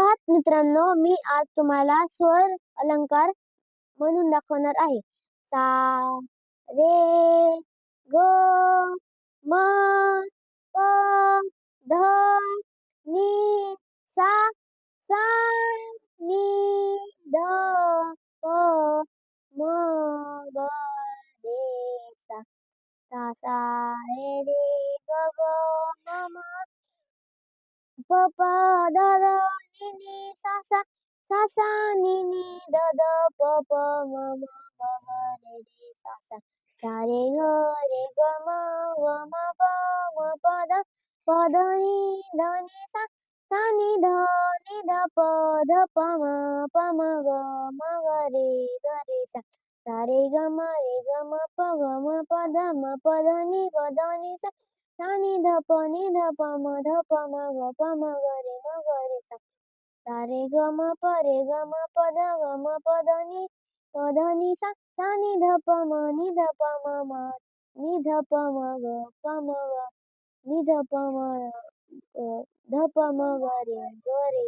सुप्रभात मित्रांनो, मी आज तुम्हाला स्वर अलंकार म्हणून दाखवणार आहे. सा, रे, ग, म, प, ध, नि, सा, सा, नि, ध, प, म, ग, रे, सा, सा, सा, रे, ग, म, प प द द नि नि सा सा सा सा नि नि द द प प म म ग ग रे रे सा सा सा रे ग म म प द नि सा सा नि ध प म ग ग रे सा सा रे ग म प ध नि सा सा नि ध प म ग रे सा सा रे ग म प ध नि सा सा नि ध प म ग नि ध प म ध प म ग रे